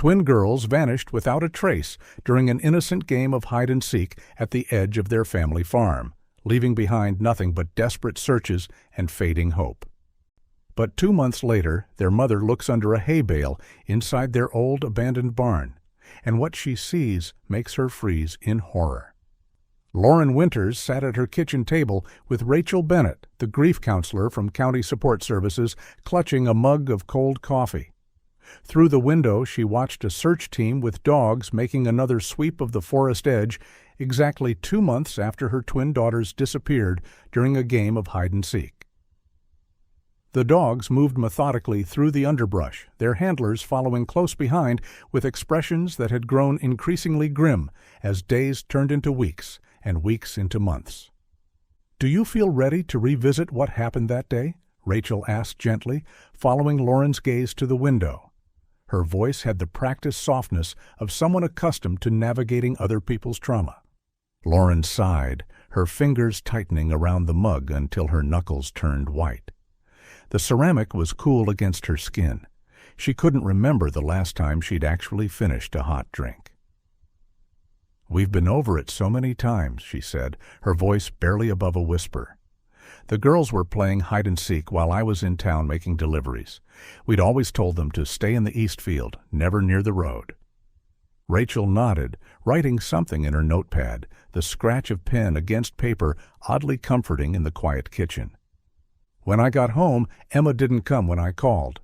twin girls vanished without a trace during an innocent game of hide-and-seek at the edge of their family farm, leaving behind nothing but desperate searches and fading hope. But 2 months later, their mother looks under a hay bale inside their old abandoned barn, and what she sees makes her freeze in horror. Lauren Winters sat at her kitchen table with Rachel Bennett, the grief counselor from County Support Services, clutching a mug of cold coffee. Through the window, she watched a search team with dogs making another sweep of the forest edge exactly 2 months after her twin daughters disappeared during a game of hide-and-seek. The dogs moved methodically through the underbrush, their handlers following close behind with expressions that had grown increasingly grim as days turned into weeks and weeks into months. "Do you feel ready to revisit what happened that day?" Rachel asked gently, following Lauren's gaze to the window. Her voice had the practiced softness of someone accustomed to navigating other people's trauma. Lauren sighed, her fingers tightening around the mug until her knuckles turned white. The ceramic was cool against her skin. She couldn't remember the last time she'd actually finished a hot drink. "We've been over it so many times," she said, her voice barely above a whisper. "The girls were playing hide-and-seek while I was in town making deliveries. We'd always told them to stay in the east field, never near the road." Rachel nodded, writing something in her notepad, the scratch of pen against paper oddly comforting in the quiet kitchen. "When I got home, Emma didn't come when I called.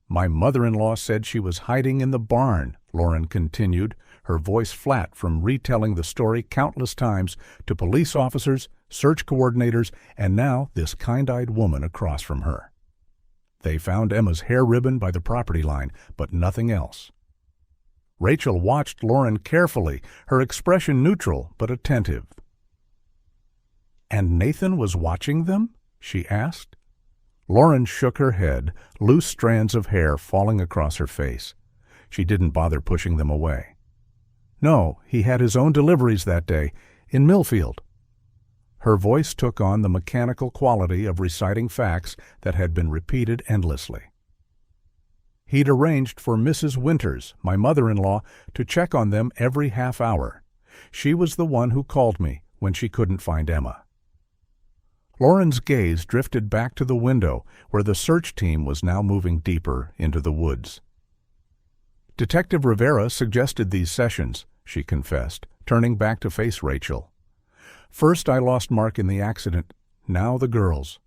My mother-in-law said she was hiding in the barn," Lauren continued, her voice flat from retelling the story countless times to police officers, search coordinators, and now this kind-eyed woman across from her. "They found Emma's hair ribbon by the property line, but nothing else." Rachel watched Lauren carefully, her expression neutral but attentive. "And Nathan was watching them?" she asked. Lauren shook her head, loose strands of hair falling across her face. She didn't bother pushing them away. "No, he had his own deliveries that day, in Millfield." Her voice took on the mechanical quality of reciting facts that had been repeated endlessly. "He'd arranged for Mrs. Winters, my mother-in-law, to check on them every half hour. She was the one who called me when she couldn't find Emma." Lauren's gaze drifted back to the window, where the search team was now moving deeper into the woods. "Detective Rivera suggested these sessions," she confessed, turning back to face Rachel. "First I lost Mark in the accident, now the girls."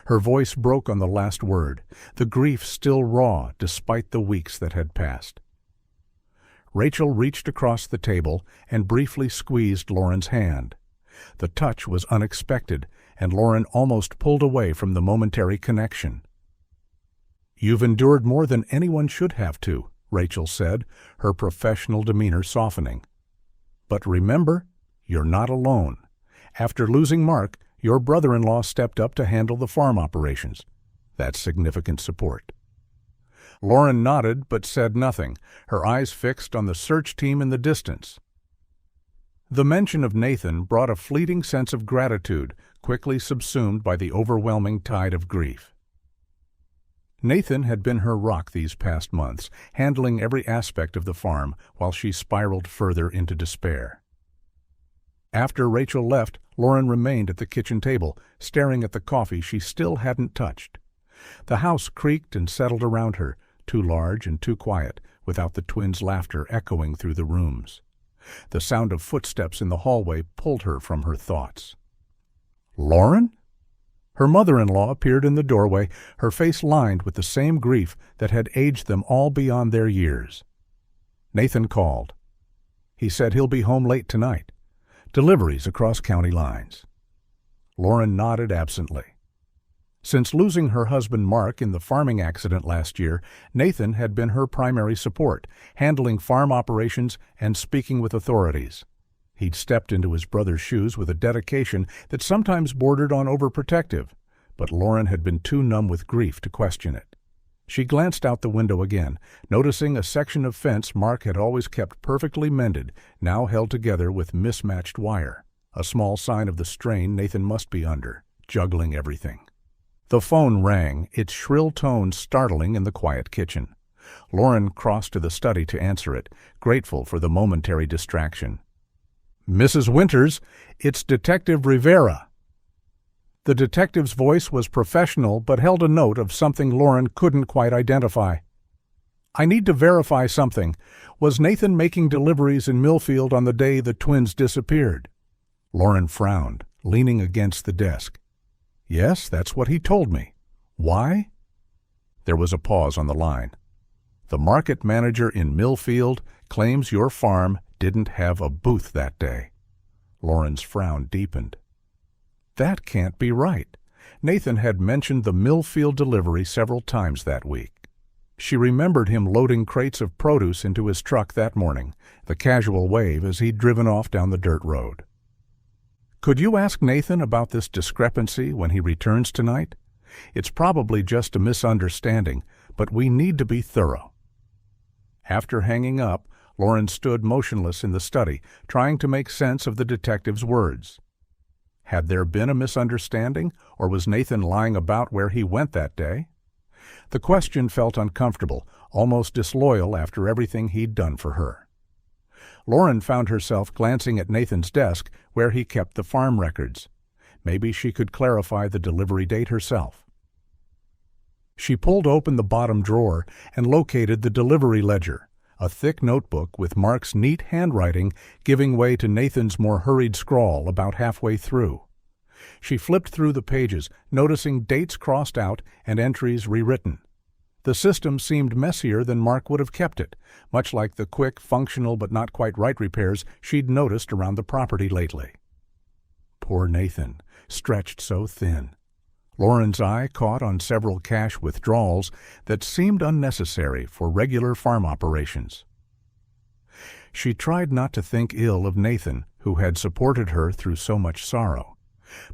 Her voice broke on the last word, the grief still raw despite the weeks that had passed. Rachel reached across the table and briefly squeezed Lauren's hand. The touch was unexpected, and Lauren almost pulled away from the momentary connection. "You've endured more than anyone should have to," Rachel said, her professional demeanor softening. "But remember, you're not alone. After losing Mark, your brother-in-law stepped up to handle the farm operations. That's significant support." Lauren nodded but said nothing, her eyes fixed on the search team in the distance. The mention of Nathan brought a fleeting sense of gratitude, quickly subsumed by the overwhelming tide of grief. Nathan had been her rock these past months, handling every aspect of the farm while she spiraled further into despair. After Rachel left, Lauren remained at the kitchen table, staring at the coffee she still hadn't touched. The house creaked and settled around her, too large and too quiet, without the twins' laughter echoing through the rooms. The sound of footsteps in the hallway pulled her from her thoughts. "Lauren?" Her mother-in-law appeared in the doorway, her face lined with the same grief that had aged them all beyond their years. "Nathan called. He said he'll be home late tonight. Deliveries across county lines." Lauren nodded absently. Since losing her husband Mark in the farming accident last year, Nathan had been her primary support, handling farm operations and speaking with authorities. He'd stepped into his brother's shoes with a dedication that sometimes bordered on overprotective, but Lauren had been too numb with grief to question it. She glanced out the window again, noticing a section of fence Mark had always kept perfectly mended, now held together with mismatched wire, a small sign of the strain Nathan must be under, juggling everything. The phone rang, its shrill tones startling in the quiet kitchen. Lauren crossed to the study to answer it, grateful for the momentary distraction. "Mrs. Winters, it's Detective Rivera." The detective's voice was professional but held a note of something Lauren couldn't quite identify. "I need to verify something. Was Nathan making deliveries in Millfield on the day the twins disappeared?" Lauren frowned, leaning against the desk. "Yes, that's what he told me. Why?" There was a pause on the line. "The market manager in Millfield claims your farm didn't have a booth that day." Lauren's frown deepened. That can't be right. Nathan had mentioned the Millfield delivery several times that week. She remembered him loading crates of produce into his truck that morning, the casual wave as he'd driven off down the dirt road. "Could you ask Nathan about this discrepancy when he returns tonight? It's probably just a misunderstanding, but we need to be thorough." After hanging up, Lauren stood motionless in the study, trying to make sense of the detective's words. Had there been a misunderstanding, or was Nathan lying about where he went that day? The question felt uncomfortable, almost disloyal after everything he'd done for her. Lauren found herself glancing at Nathan's desk where he kept the farm records. Maybe she could clarify the delivery date herself. She pulled open the bottom drawer and located the delivery ledger, a thick notebook with Mark's neat handwriting giving way to Nathan's more hurried scrawl about halfway through. She flipped through the pages, noticing dates crossed out and entries rewritten. The system seemed messier than Mark would have kept it, much like the quick, functional but not quite right repairs she'd noticed around the property lately. Poor Nathan, stretched so thin. Lauren's eye caught on several cash withdrawals that seemed unnecessary for regular farm operations. She tried not to think ill of Nathan, who had supported her through so much sorrow.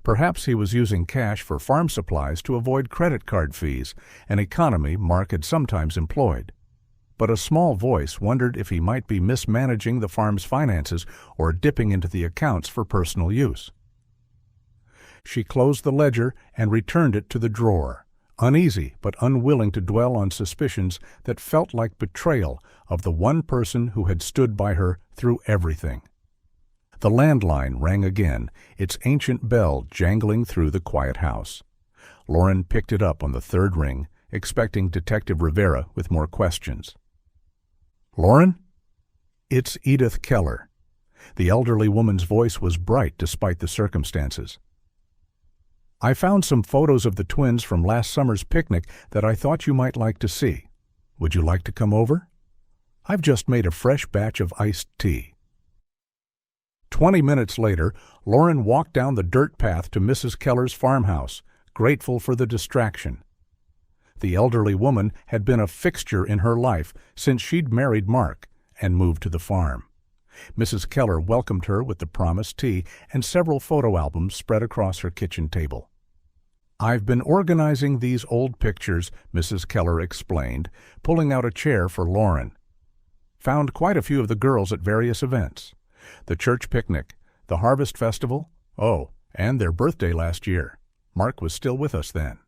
Perhaps he was using cash for farm supplies to avoid credit card fees, an economy Mark had sometimes employed. But a small voice wondered if he might be mismanaging the farm's finances or dipping into the accounts for personal use. She closed the ledger and returned it to the drawer, uneasy but unwilling to dwell on suspicions that felt like betrayal of the one person who had stood by her through everything. The landline rang again, its ancient bell jangling through the quiet house. Lauren picked it up on the third ring, expecting Detective Rivera with more questions. "Lauren?" "It's Edith Keller." The elderly woman's voice was bright despite the circumstances. "I found some photos of the twins from last summer's picnic that I thought you might like to see. Would you like to come over? I've just made a fresh batch of iced tea." 20 minutes later, Lauren walked down the dirt path to Mrs. Keller's farmhouse, grateful for the distraction. The elderly woman had been a fixture in her life since she'd married Mark and moved to the farm. Mrs. Keller welcomed her with the promised tea and several photo albums spread across her kitchen table. "I've been organizing these old pictures," Mrs. Keller explained, pulling out a chair for Lauren. "Found quite a few of the girls at various events. The church picnic, the harvest festival, and their birthday last year. Mark was still with us then."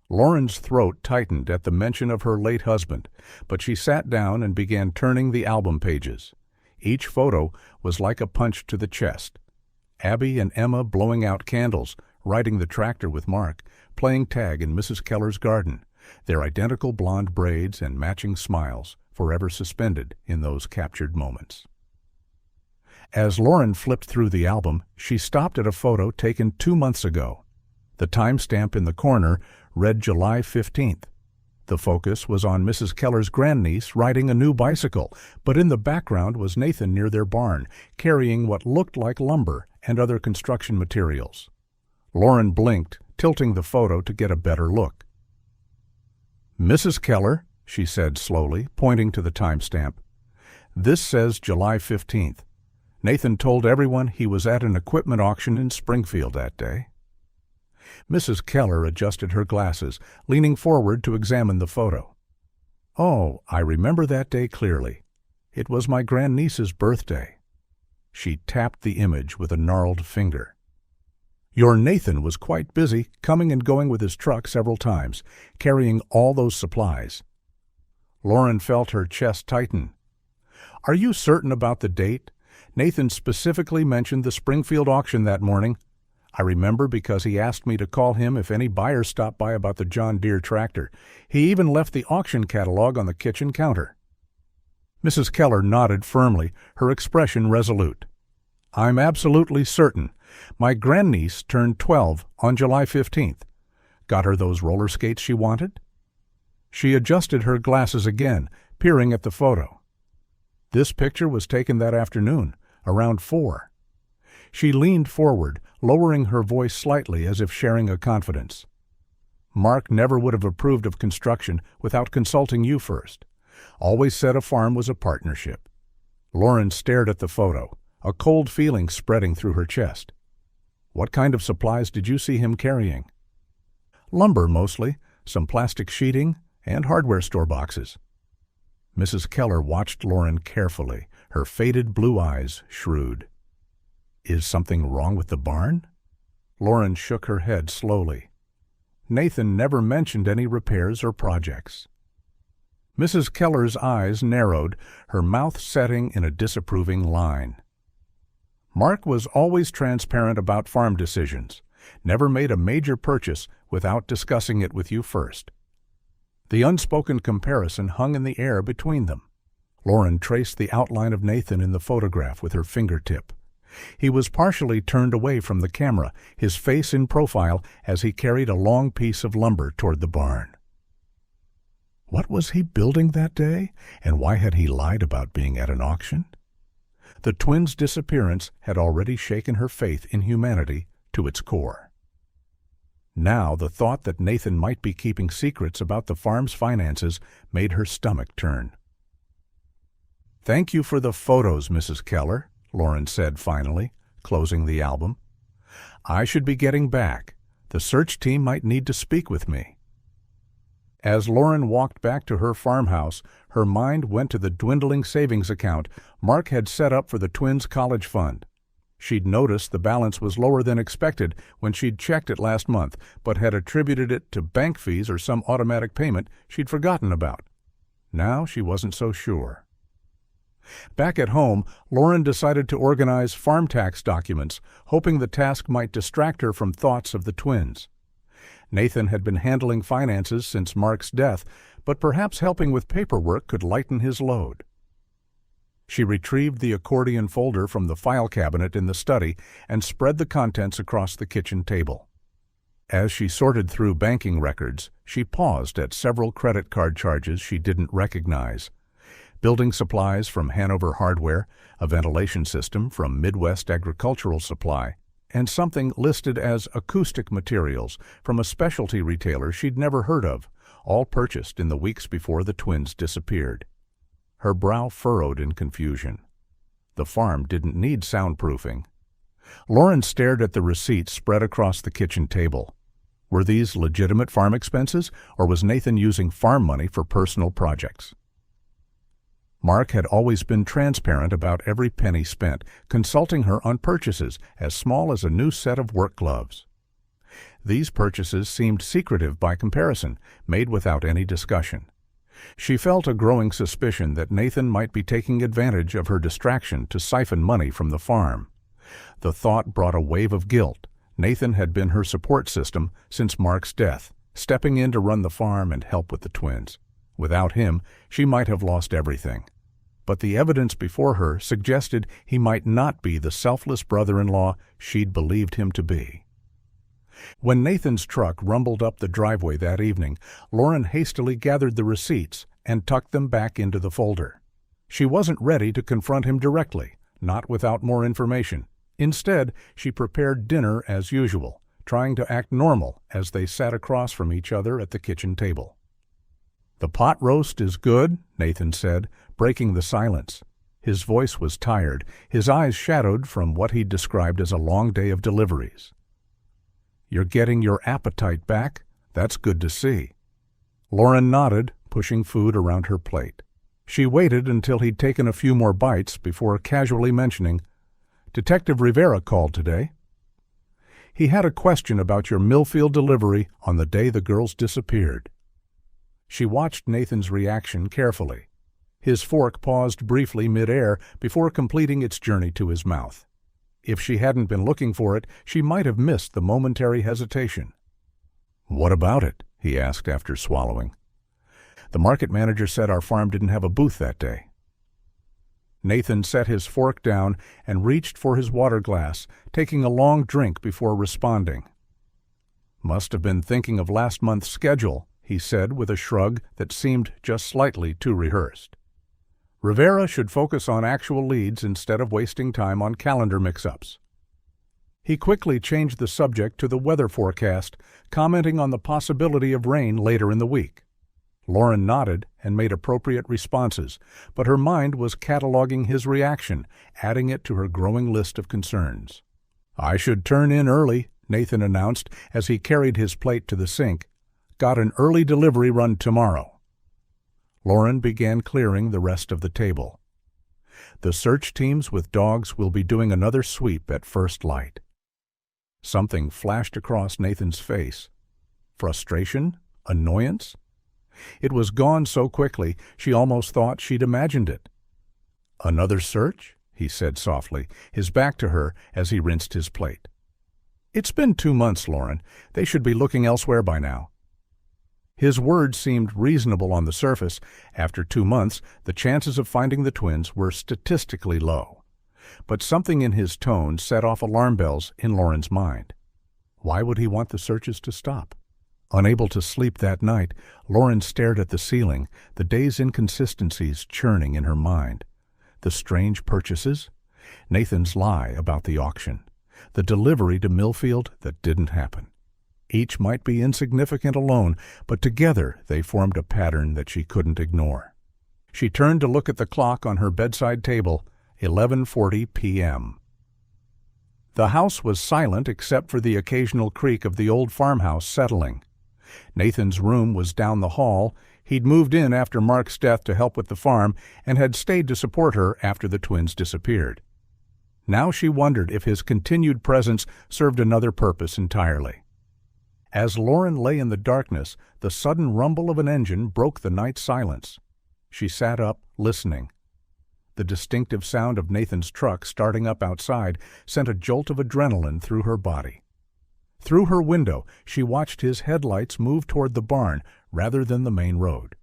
Lauren's throat tightened at the mention of her late husband, but she sat down and began turning the album pages. Each photo was like a punch to the chest. Abby and Emma blowing out candles, riding the tractor with Mark, playing tag in Mrs. Keller's garden, their identical blonde braids and matching smiles forever suspended in those captured moments. As Lauren flipped through the album, she stopped at a photo taken 2 months ago. The timestamp in the corner read July 15th. The focus was on Mrs. Keller's grandniece riding a new bicycle, but in the background was Nathan near their barn, carrying what looked like lumber and other construction materials. Lauren blinked, tilting the photo to get a better look. "Mrs. Keller," she said slowly, pointing to the timestamp, "this says July 15th. Nathan told everyone he was at an equipment auction in Springfield that day." Mrs. Keller adjusted her glasses, leaning forward to examine the photo. "Oh, I remember that day clearly. It was my grandniece's birthday." She tapped the image with a gnarled finger. "Your Nathan was quite busy, coming and going with his truck several times, carrying all those supplies." Lauren felt her chest tighten. "Are you certain about the date? Nathan specifically mentioned the Springfield auction that morning. I remember because he asked me to call him if any buyers stopped by about the John Deere tractor. He even left the auction catalog on the kitchen counter." Mrs. Keller nodded firmly, her expression resolute. "I'm absolutely certain. My grandniece turned 12 on July 15th. Got her those roller skates she wanted?" She adjusted her glasses again, peering at the photo. "This picture was taken that afternoon, around 4. She leaned forward, lowering her voice slightly as if sharing a confidence. "Mark never would have approved of construction without consulting you first. Always said a farm was a partnership." Lauren stared at the photo, a cold feeling spreading through her chest. "What kind of supplies did you see him carrying?" "Lumber, mostly, some plastic sheeting, and hardware store boxes." Mrs. Keller watched Lauren carefully, her faded blue eyes shrewd. "Is something wrong with the barn?" Lauren shook her head slowly. "Nathan never mentioned any repairs or projects." Mrs. Keller's eyes narrowed, her mouth setting in a disapproving line. "Mark was always transparent about farm decisions, never made a major purchase without discussing it with you first." The unspoken comparison hung in the air between them. Lauren traced the outline of Nathan in the photograph with her fingertip. He was partially turned away from the camera, his face in profile as he carried a long piece of lumber toward the barn. What was he building that day, and why had he lied about being at an auction? The twins' disappearance had already shaken her faith in humanity to its core. Now the thought that Nathan might be keeping secrets about the farm's finances made her stomach turn. "Thank you for the photos, Mrs. Keller," Lauren said finally, closing the album. "I should be getting back. The search team might need to speak with me." As Lauren walked back to her farmhouse, her mind went to the dwindling savings account Mark had set up for the twins' college fund. She'd noticed the balance was lower than expected when she'd checked it last month, but had attributed it to bank fees or some automatic payment she'd forgotten about. Now she wasn't so sure. Back at home, Lauren decided to organize farm tax documents, hoping the task might distract her from thoughts of the twins. Nathan had been handling finances since Mark's death, but perhaps helping with paperwork could lighten his load. She retrieved the accordion folder from the file cabinet in the study and spread the contents across the kitchen table. As she sorted through banking records, she paused at several credit card charges she didn't recognize. Building supplies from Hanover Hardware, a ventilation system from Midwest Agricultural Supply, and something listed as acoustic materials from a specialty retailer she'd never heard of, all purchased in the weeks before the twins disappeared. Her brow furrowed in confusion. The farm didn't need soundproofing. Lauren stared at the receipts spread across the kitchen table. Were these legitimate farm expenses, or was Nathan using farm money for personal projects? Mark had always been transparent about every penny spent, consulting her on purchases as small as a new set of work gloves. These purchases seemed secretive by comparison, made without any discussion. She felt a growing suspicion that Nathan might be taking advantage of her distraction to siphon money from the farm. The thought brought a wave of guilt. Nathan had been her support system since Mark's death, stepping in to run the farm and help with the twins. Without him, she might have lost everything. But the evidence before her suggested he might not be the selfless brother-in-law she'd believed him to be. When Nathan's truck rumbled up the driveway that evening, Lauren hastily gathered the receipts and tucked them back into the folder. She wasn't ready to confront him directly, not without more information. Instead, she prepared dinner as usual, trying to act normal as they sat across from each other at the kitchen table. "The pot roast is good," Nathan said, breaking the silence. His voice was tired, his eyes shadowed from what he described as a long day of deliveries. "You're getting your appetite back? That's good to see." Lauren nodded, pushing food around her plate. She waited until he'd taken a few more bites before casually mentioning, "Detective Rivera called today. He had a question about your Millfield delivery on the day the girls disappeared." She watched Nathan's reaction carefully. His fork paused briefly mid-air before completing its journey to his mouth. If she hadn't been looking for it, she might have missed the momentary hesitation. "What about it?" he asked after swallowing. "The market manager said our farm didn't have a booth that day." Nathan set his fork down and reached for his water glass, taking a long drink before responding. "Must have been thinking of last month's schedule," he said with a shrug that seemed just slightly too rehearsed. Rivera should focus on actual leads instead of wasting time on calendar mix-ups. He quickly changed the subject to the weather forecast, commenting on the possibility of rain later in the week. Lauren nodded and made appropriate responses, but her mind was cataloging his reaction, adding it to her growing list of concerns. "I should turn in early," Nathan announced as he carried his plate to the sink. "Got an early delivery run tomorrow." Lauren began clearing the rest of the table. "The search teams with dogs will be doing another sweep at first light." Something flashed across Nathan's face. Frustration? Annoyance? It was gone so quickly she almost thought she'd imagined it. "Another search?" he said softly, his back to her as he rinsed his plate. "It's been 2 months, Lauren. They should be looking elsewhere by now." His words seemed reasonable on the surface. After 2 months, the chances of finding the twins were statistically low. But something in his tone set off alarm bells in Lauren's mind. Why would he want the searches to stop? Unable to sleep that night, Lauren stared at the ceiling, the day's inconsistencies churning in her mind. The strange purchases, Nathan's lie about the auction, the delivery to Millfield that didn't happen. Each might be insignificant alone, but together they formed a pattern that she couldn't ignore. She turned to look at the clock on her bedside table, 11:40 p.m. The house was silent except for the occasional creak of the old farmhouse settling. Nathan's room was down the hall. He'd moved in after Mark's death to help with the farm and had stayed to support her after the twins disappeared. Now she wondered if his continued presence served another purpose entirely. As Lauren lay in the darkness, the sudden rumble of an engine broke the night silence. She sat up, listening. The distinctive sound of Nathan's truck starting up outside sent a jolt of adrenaline through her body. Through her window, she watched his headlights move toward the barn rather than the main road.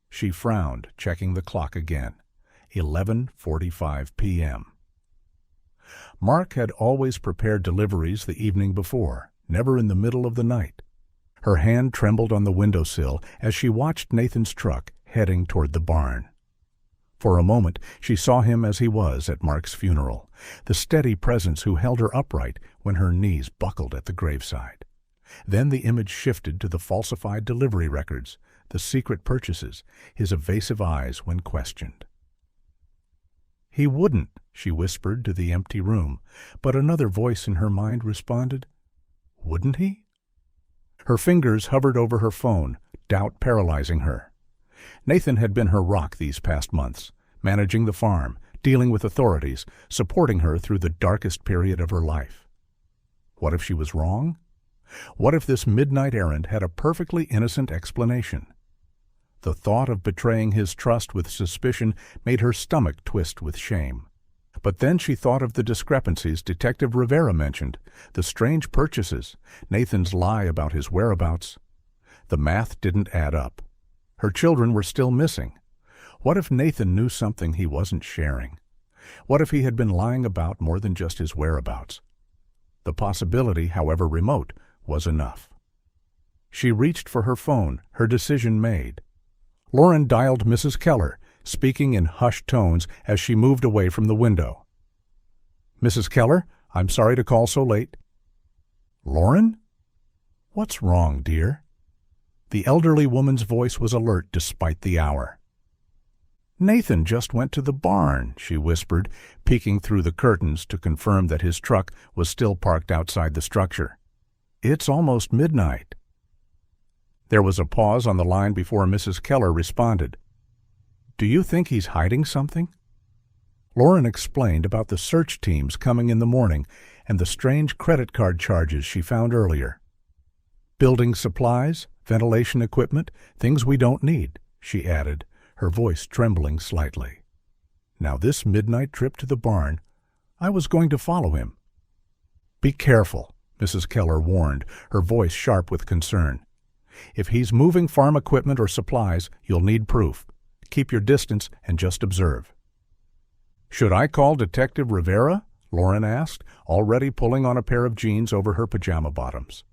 She frowned, checking the clock again. 11:45 p.m. Mark had always prepared deliveries the evening before, never in the middle of the night. Her hand trembled on the windowsill as she watched Nathan's truck heading toward the barn. For a moment, she saw him as he was at Mark's funeral, the steady presence who held her upright when her knees buckled at the graveside. Then the image shifted to the falsified delivery records, the secret purchases, his evasive eyes when questioned. "He wouldn't," she whispered to the empty room, but another voice in her mind responded, "Wouldn't he?" Her fingers hovered over her phone, doubt paralyzing her. Nathan had been her rock these past months, managing the farm, dealing with authorities, supporting her through the darkest period of her life. What if she was wrong? What if this midnight errand had a perfectly innocent explanation? The thought of betraying his trust with suspicion made her stomach twist with shame. But then she thought of the discrepancies Detective Rivera mentioned, the strange purchases, Nathan's lie about his whereabouts. The math didn't add up. Her children were still missing. What if Nathan knew something he wasn't sharing? What if he had been lying about more than just his whereabouts? The possibility, however remote, was enough. She reached for her phone, her decision made. Lauren dialed Mrs. Keller, speaking in hushed tones as she moved away from the window. "Mrs. Keller, I'm sorry to call so late." "Lauren? What's wrong, dear?" The elderly woman's voice was alert despite the hour. "Nathan just went to the barn," she whispered, peeking through the curtains to confirm that his truck was still parked outside the structure. "It's almost midnight." There was a pause on the line before Mrs. Keller responded. "Do you think he's hiding something?" Lauren explained about the search teams coming in the morning and the strange credit card charges she found earlier. "Building supplies?" ventilation equipment, things we don't need," she added, her voice trembling slightly. Now this midnight trip to the barn, I was going to follow him. "Be careful," Mrs. Keller warned, her voice sharp with concern. "If he's moving farm equipment or supplies, you'll need proof. Keep your distance and just observe." "Should I call Detective Rivera?" Lauren asked, already pulling on a pair of jeans over her pajama bottoms.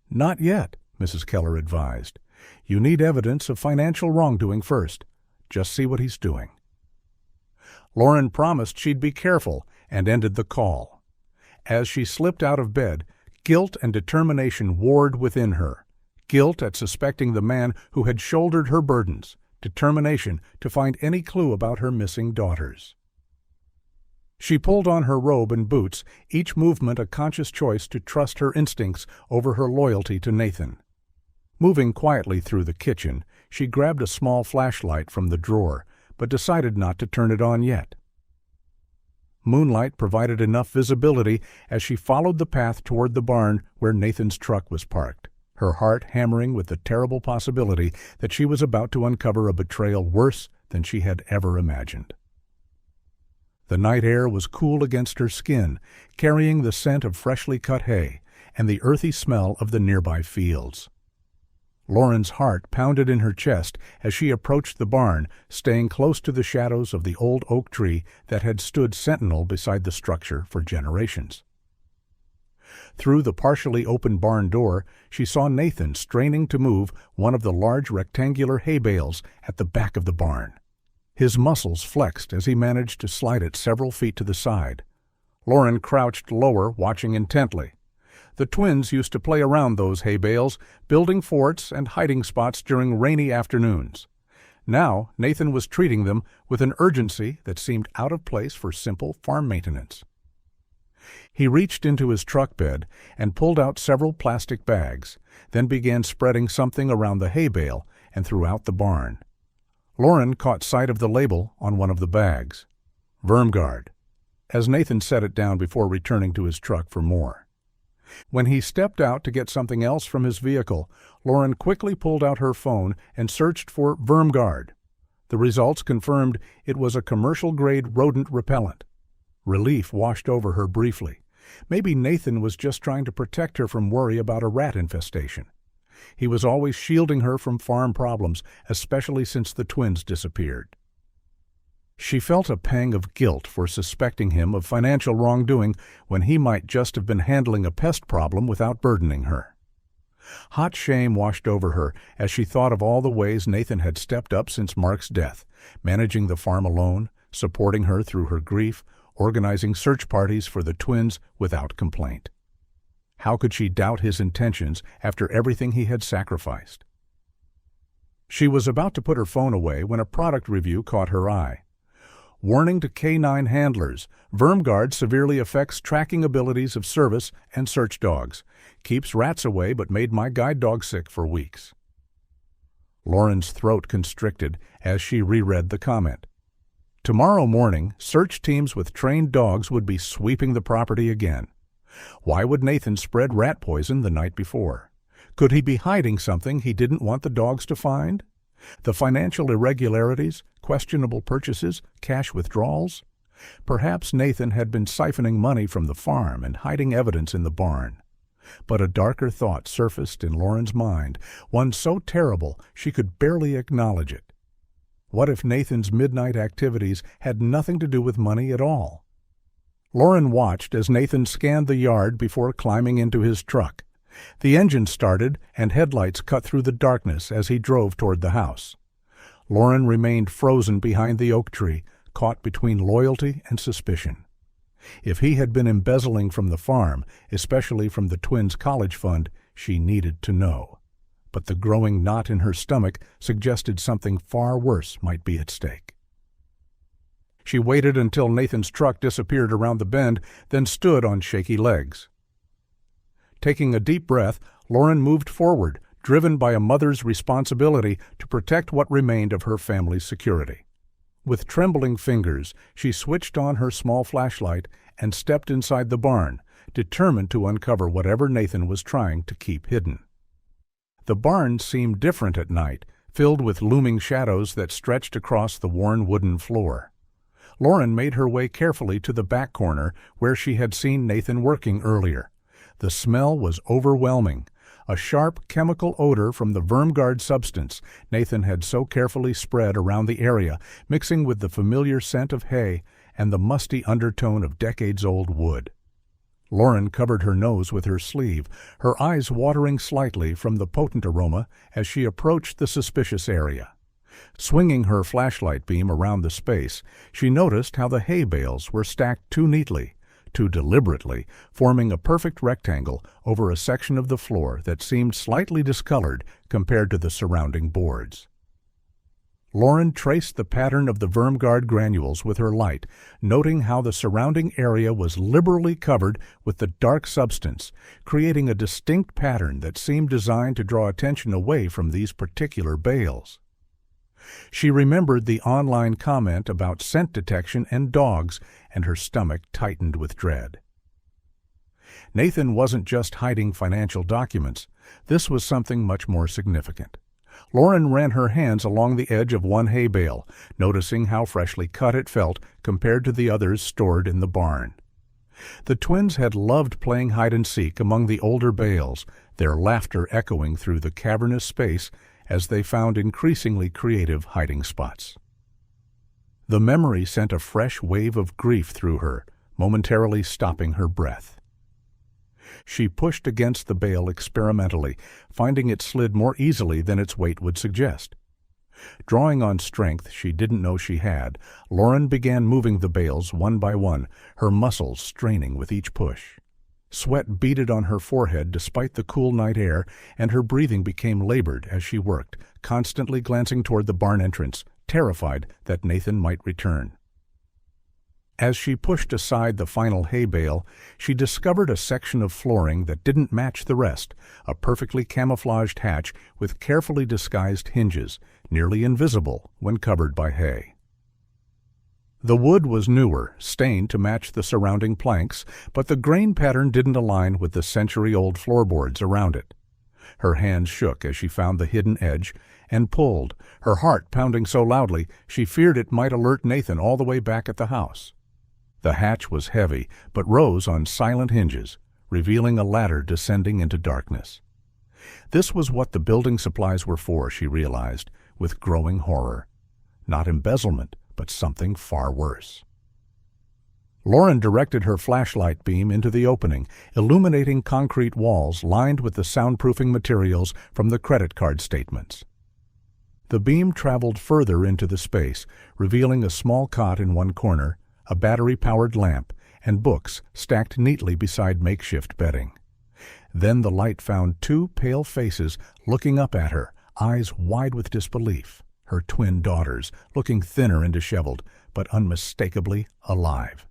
"Not yet," Mrs. Keller advised. "You need evidence of financial wrongdoing first. Just see what he's doing." Lauren promised she'd be careful and ended the call. As she slipped out of bed, guilt and determination warred within her. Guilt at suspecting the man who had shouldered her burdens, determination to find any clue about her missing daughters. She pulled on her robe and boots, each movement a conscious choice to trust her instincts over her loyalty to Nathan. Moving quietly through the kitchen, she grabbed a small flashlight from the drawer, but decided not to turn it on yet. Moonlight provided enough visibility as she followed the path toward the barn where Nathan's truck was parked, her heart hammering with the terrible possibility that she was about to uncover a betrayal worse than she had ever imagined. The night air was cool against her skin, carrying the scent of freshly cut hay and the earthy smell of the nearby fields. Lauren's heart pounded in her chest as she approached the barn, staying close to the shadows of the old oak tree that had stood sentinel beside the structure for generations. Through the partially open barn door, she saw Nathan straining to move one of the large rectangular hay bales at the back of the barn. His muscles flexed as he managed to slide it several feet to the side. Lauren crouched lower, watching intently. The twins used to play around those hay bales, building forts and hiding spots during rainy afternoons. Now Nathan was treating them with an urgency that seemed out of place for simple farm maintenance. He reached into his truck bed and pulled out several plastic bags, then began spreading something around the hay bale and throughout the barn. Lauren caught sight of the label on one of the bags. "Vermguard," as Nathan set it down before returning to his truck for more. When he stepped out to get something else from his vehicle, Lauren quickly pulled out her phone and searched for Vermguard. The results confirmed it was a commercial-grade rodent repellent. Relief washed over her briefly. Maybe Nathan was just trying to protect her from worry about a rat infestation. He was always shielding her from farm problems, especially since the twins disappeared. She felt a pang of guilt for suspecting him of financial wrongdoing when he might just have been handling a pest problem without burdening her. Hot shame washed over her as she thought of all the ways Nathan had stepped up since Mark's death, managing the farm alone, supporting her through her grief, organizing search parties for the twins without complaint. How could she doubt his intentions after everything he had sacrificed? She was about to put her phone away when a product review caught her eye. Warning to canine handlers, Vermguard severely affects tracking abilities of service and search dogs. Keeps rats away but made my guide dog sick for weeks. Lauren's throat constricted as she reread the comment. Tomorrow morning, search teams with trained dogs would be sweeping the property again. Why would Nathan spread rat poison the night before? Could he be hiding something he didn't want the dogs to find? The financial irregularities, questionable purchases, cash withdrawals? Perhaps Nathan had been siphoning money from the farm and hiding evidence in the barn. But a darker thought surfaced in Lauren's mind, one so terrible she could barely acknowledge it. What if Nathan's midnight activities had nothing to do with money at all? Lauren watched as Nathan scanned the yard before climbing into his truck. The engine started and headlights cut through the darkness as he drove toward the house. Lauren remained frozen behind the oak tree, caught between loyalty and suspicion. If he had been embezzling from the farm, especially from the twins' college fund, she needed to know. But the growing knot in her stomach suggested something far worse might be at stake. She waited until Nathan's truck disappeared around the bend, then stood on shaky legs. Taking a deep breath, Lauren moved forward, driven by a mother's responsibility to protect what remained of her family's security. With trembling fingers, she switched on her small flashlight and stepped inside the barn, determined to uncover whatever Nathan was trying to keep hidden. The barn seemed different at night, filled with looming shadows that stretched across the worn wooden floor. Lauren made her way carefully to the back corner where she had seen Nathan working earlier. The smell was overwhelming, a sharp chemical odor from the Vermguard substance Nathan had so carefully spread around the area, mixing with the familiar scent of hay and the musty undertone of decades-old wood. Lauren covered her nose with her sleeve, her eyes watering slightly from the potent aroma as she approached the suspicious area. Swinging her flashlight beam around the space, she noticed how the hay bales were stacked too neatly, too deliberately, forming a perfect rectangle over a section of the floor that seemed slightly discolored compared to the surrounding boards. Lauren traced the pattern of the Vermguard granules with her light, noting how the surrounding area was liberally covered with the dark substance, creating a distinct pattern that seemed designed to draw attention away from these particular bales. She remembered the online comment about scent detection and dogs, and her stomach tightened with dread. Nathan wasn't just hiding financial documents. This was something much more significant. Lauren ran her hands along the edge of one hay bale, noticing how freshly cut it felt compared to the others stored in the barn. The twins had loved playing hide-and-seek among the older bales, their laughter echoing through the cavernous space as they found increasingly creative hiding spots. The memory sent a fresh wave of grief through her, momentarily stopping her breath. She pushed against the bale experimentally, finding it slid more easily than its weight would suggest. Drawing on strength she didn't know she had, Lauren began moving the bales one by one, her muscles straining with each push. Sweat beaded on her forehead despite the cool night air, and her breathing became labored as she worked, constantly glancing toward the barn entrance, terrified that Nathan might return. As she pushed aside the final hay bale, she discovered a section of flooring that didn't match the rest, a perfectly camouflaged hatch with carefully disguised hinges, nearly invisible when covered by hay. The wood was newer, stained to match the surrounding planks, but the grain pattern didn't align with the century-old floorboards around it. Her hands shook as she found the hidden edge and pulled, her heart pounding so loudly she feared it might alert Nathan all the way back at the house. The hatch was heavy, but rose on silent hinges, revealing a ladder descending into darkness. This was what the building supplies were for, she realized, with growing horror. Not embezzlement, but something far worse. Lauren directed her flashlight beam into the opening, illuminating concrete walls lined with the soundproofing materials from the credit card statements. The beam traveled further into the space, revealing a small cot in one corner, a battery-powered lamp, and books stacked neatly beside makeshift bedding. Then the light found two pale faces looking up at her, eyes wide with disbelief, her twin daughters, looking thinner and disheveled, but unmistakably alive.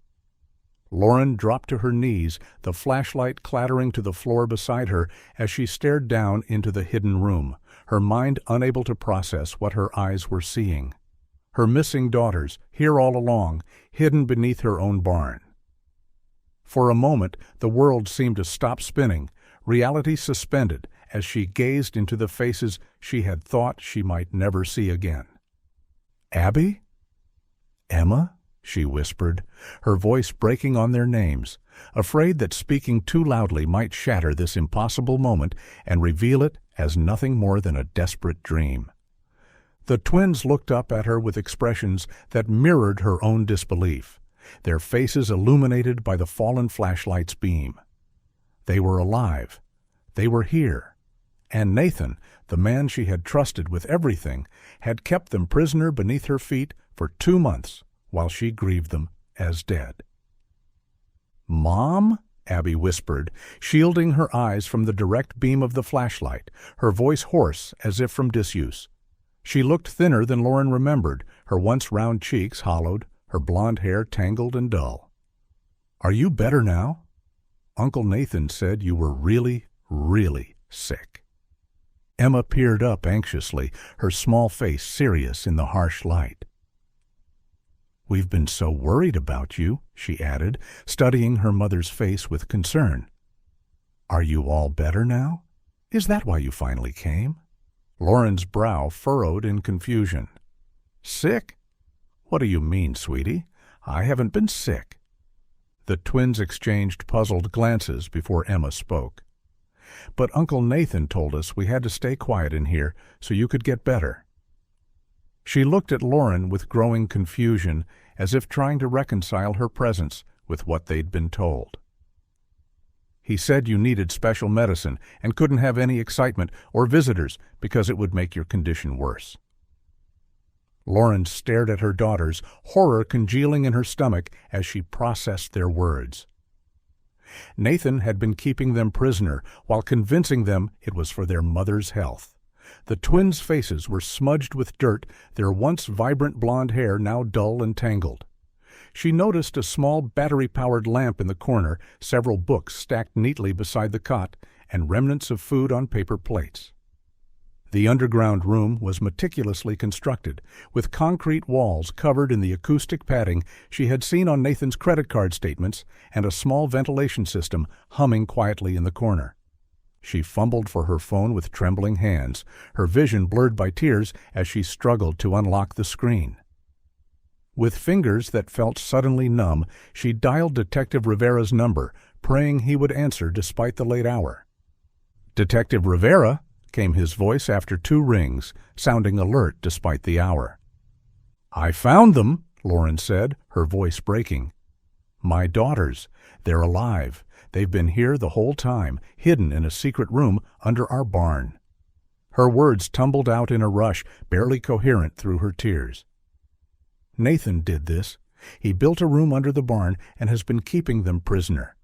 Lauren dropped to her knees, the flashlight clattering to the floor beside her as she stared down into the hidden room, her mind unable to process what her eyes were seeing. Her missing daughters, here all along, hidden beneath her own barn. For a moment, the world seemed to stop spinning, reality suspended, as she gazed into the faces she had thought she might never see again. Abby? Emma? She whispered, her voice breaking on their names, afraid that speaking too loudly might shatter this impossible moment and reveal it as nothing more than a desperate dream. The twins looked up at her with expressions that mirrored her own disbelief, their faces illuminated by the fallen flashlight's beam. They were alive. They were here. And Nathan, the man she had trusted with everything, had kept them prisoner beneath her feet for 2 months while she grieved them as dead. "Mom?" Abby whispered, shielding her eyes from the direct beam of the flashlight, her voice hoarse as if from disuse. She looked thinner than Lauren remembered, her once round cheeks hollowed, her blonde hair tangled and dull. "Are you better now? Uncle Nathan said you were really, really sick." Emma peered up anxiously, her small face serious in the harsh light. "We've been so worried about you," she added, studying her mother's face with concern. "Are you all better now?" Is that why you finally came?" Lauren's brow furrowed in confusion. "Sick? What do you mean, sweetie? I haven't been sick." The twins exchanged puzzled glances before Emma spoke. "But Uncle Nathan told us we had to stay quiet in here so you could get better." She looked at Lauren with growing confusion, as if trying to reconcile her presence with what they'd been told. "He said you needed special medicine and couldn't have any excitement or visitors because it would make your condition worse." Lauren stared at her daughters, horror congealing in her stomach as she processed their words. Nathan had been keeping them prisoner while convincing them it was for their mother's health. The twins' faces were smudged with dirt, their once vibrant blonde hair now dull and tangled. She noticed a small battery-powered lamp in the corner, several books stacked neatly beside the cot, and remnants of food on paper plates. The underground room was meticulously constructed, with concrete walls covered in the acoustic padding she had seen on Nathan's credit card statements and a small ventilation system humming quietly in the corner. She fumbled for her phone with trembling hands, her vision blurred by tears as she struggled to unlock the screen. With fingers that felt suddenly numb, she dialed Detective Rivera's number, praying he would answer despite the late hour. "Detective Rivera?" came his voice after 2 rings, sounding alert despite the hour. "I found them," Lauren said, her voice breaking. "My daughters. They're alive. They've been here the whole time, hidden in a secret room under our barn." Her words tumbled out in a rush, barely coherent through her tears. "Nathan did this. He built a room under the barn and has been keeping them prisoner."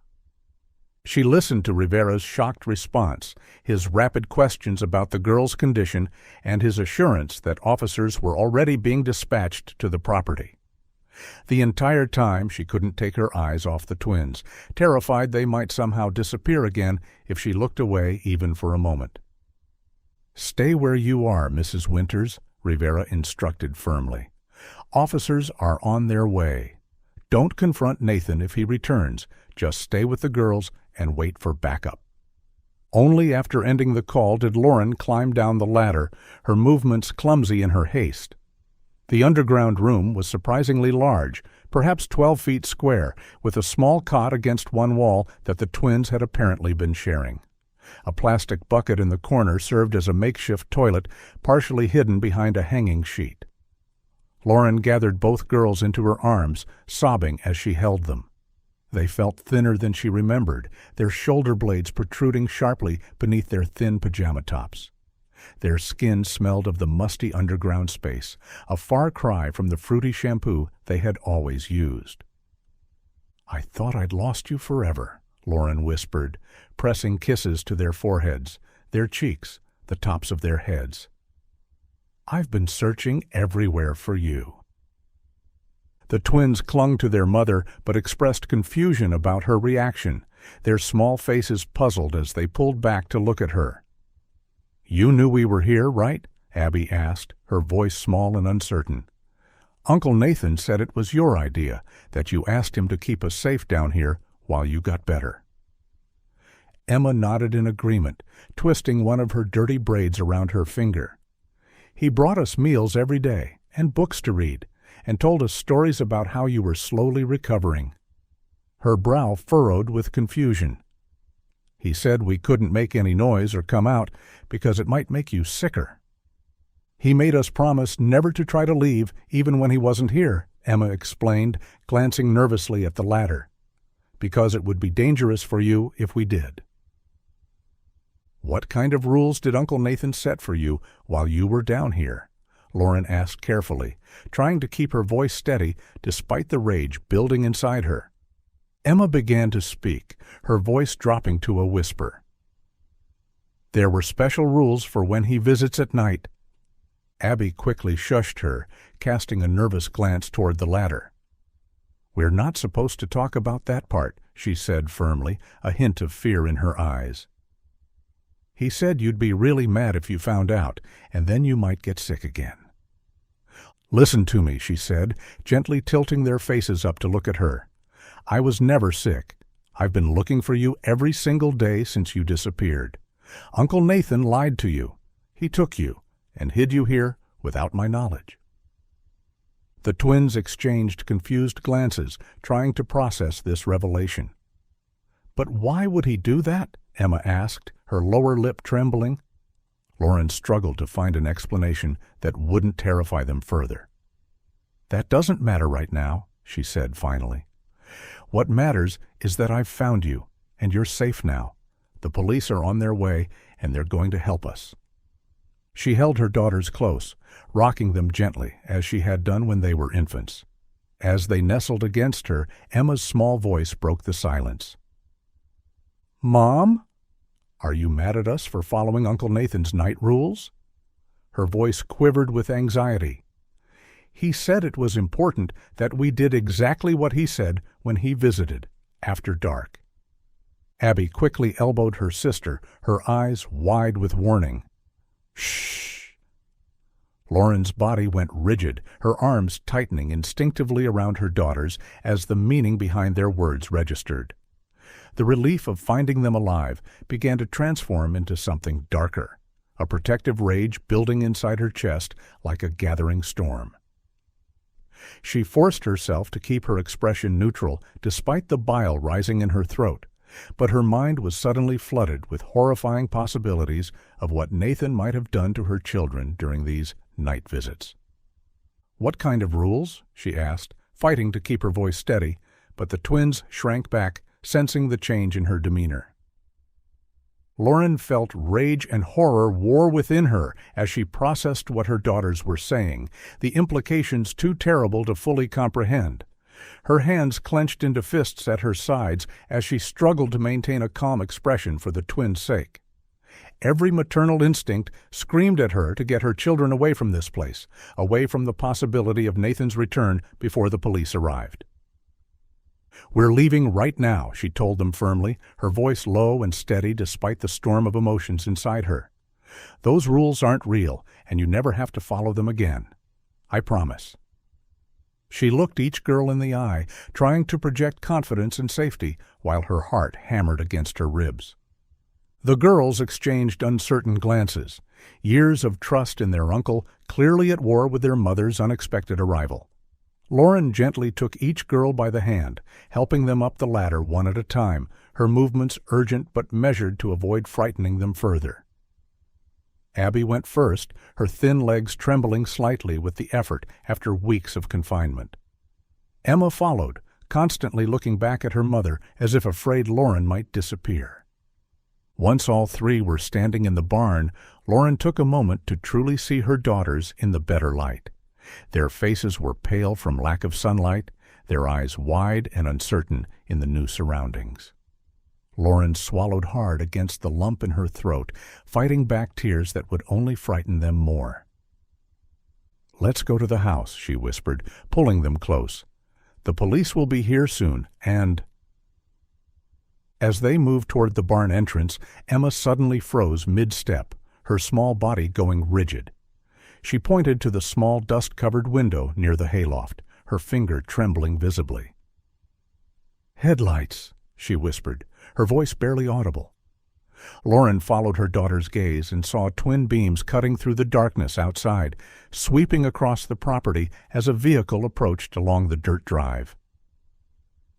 She listened to Rivera's shocked response, his rapid questions about the girl's condition, and his assurance that officers were already being dispatched to the property. The entire time she couldn't take her eyes off the twins, terrified they might somehow disappear again if she looked away even for a moment. "Stay where you are, Mrs. Winters," Rivera instructed firmly. "Officers are on their way. Don't confront Nathan if he returns. Just stay with the girls and wait for backup." Only after ending the call did Lauren climb down the ladder, her movements clumsy in her haste. The underground room was surprisingly large, perhaps 12 feet square, with a small cot against one wall that the twins had apparently been sharing. A plastic bucket in the corner served as a makeshift toilet, partially hidden behind a hanging sheet. Lauren gathered both girls into her arms, sobbing as she held them. They felt thinner than she remembered, their shoulder blades protruding sharply beneath their thin pajama tops. Their skin smelled of the musty underground space, a far cry from the fruity shampoo they had always used. "I thought I'd lost you forever," Lauren whispered, pressing kisses to their foreheads, their cheeks, the tops of their heads. "I've been searching everywhere for you." The twins clung to their mother but expressed confusion about her reaction, their small faces puzzled as they pulled back to look at her. "You knew we were here, right?" Abby asked, her voice small and uncertain. "Uncle Nathan said it was your idea, that you asked him to keep us safe down here while you got better." Emma nodded in agreement, twisting one of her dirty braids around her finger. "He brought us meals every day, and books to read, and told us stories about how you were slowly recovering." Her brow furrowed with confusion. "He said we couldn't make any noise or come out because it might make you sicker." "He made us promise never to try to leave even when he wasn't here," Emma explained, glancing nervously at the ladder, "because it would be dangerous for you if we did." "What kind of rules did Uncle Nathan set for you while you were down here?" Lauren asked carefully, trying to keep her voice steady despite the rage building inside her. Emma began to speak, her voice dropping to a whisper. "There were special rules for when he visits at night." Abby quickly shushed her, casting a nervous glance toward the ladder. "We're not supposed to talk about that part," she said firmly, a hint of fear in her eyes. "He said you'd be really mad if you found out, and then you might get sick again." "Listen to me," she said, gently tilting their faces up to look at her. "I was never sick. I've been looking for you every single day since you disappeared. Uncle Nathan lied to you. He took you and hid you here without my knowledge." The twins exchanged confused glances, trying to process this revelation. "But why would he do that?" Emma asked, her lower lip trembling. Lauren struggled to find an explanation that wouldn't terrify them further. "That doesn't matter right now," she said finally. "What matters is that I've found you, and you're safe now. The police are on their way, and they're going to help us." She held her daughters close, rocking them gently, as she had done when they were infants. As they nestled against her, Emma's small voice broke the silence. "Mom? Are you mad at us for following Uncle Nathan's night rules?" Her voice quivered with anxiety. "He said it was important that we did exactly what he said when he visited, after dark." Abby quickly elbowed her sister, her eyes wide with warning. "Shh!" Lauren's body went rigid, her arms tightening instinctively around her daughters as the meaning behind their words registered. The relief of finding them alive began to transform into something darker, a protective rage building inside her chest like a gathering storm. She forced herself to keep her expression neutral despite the bile rising in her throat, but her mind was suddenly flooded with horrifying possibilities of what Nathan might have done to her children during these night visits. "What kind of rules?" she asked, fighting to keep her voice steady, but the twins shrank back, sensing the change in her demeanor. Lauren felt rage and horror war within her as she processed what her daughters were saying, the implications too terrible to fully comprehend. Her hands clenched into fists at her sides as she struggled to maintain a calm expression for the twins' sake. Every maternal instinct screamed at her to get her children away from this place, away from the possibility of Nathan's return before the police arrived. "We're leaving right now," she told them firmly, her voice low and steady despite the storm of emotions inside her. "Those rules aren't real, and you never have to follow them again. I promise." She looked each girl in the eye, trying to project confidence and safety, while her heart hammered against her ribs. The girls exchanged uncertain glances, years of trust in their uncle clearly at war with their mother's unexpected arrival. Lauren gently took each girl by the hand, helping them up the ladder one at a time, her movements urgent but measured to avoid frightening them further. Abby went first, her thin legs trembling slightly with the effort after weeks of confinement. Emma followed, constantly looking back at her mother as if afraid Lauren might disappear. Once all three were standing in the barn, Lauren took a moment to truly see her daughters in the better light. Their faces were pale from lack of sunlight, their eyes wide and uncertain in the new surroundings. Lauren swallowed hard against the lump in her throat, fighting back tears that would only frighten them more. "Let's go to the house," she whispered, pulling them close. "The police will be here soon, and—" As they moved toward the barn entrance, Emma suddenly froze mid-step, her small body going rigid. She pointed to the small dust-covered window near the hayloft, her finger trembling visibly. "Headlights," she whispered, her voice barely audible. Lauren followed her daughter's gaze and saw twin beams cutting through the darkness outside, sweeping across the property as a vehicle approached along the dirt drive.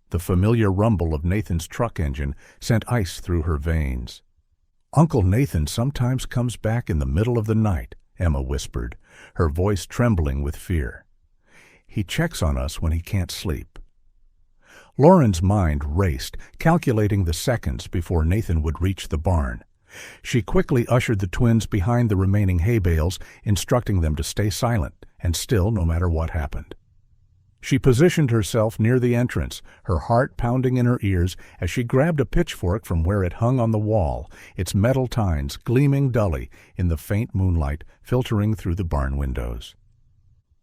The familiar rumble of Nathan's truck engine sent ice through her veins. "Uncle Nathan sometimes comes back in the middle of the night," Emma whispered, her voice trembling with fear. "He checks on us when he can't sleep." Lauren's mind raced, calculating the seconds before Nathan would reach the barn. She quickly ushered the twins behind the remaining hay bales, instructing them to stay silent and still no matter what happened. She positioned herself near the entrance, her heart pounding in her ears as she grabbed a pitchfork from where it hung on the wall, its metal tines gleaming dully in the faint moonlight filtering through the barn windows.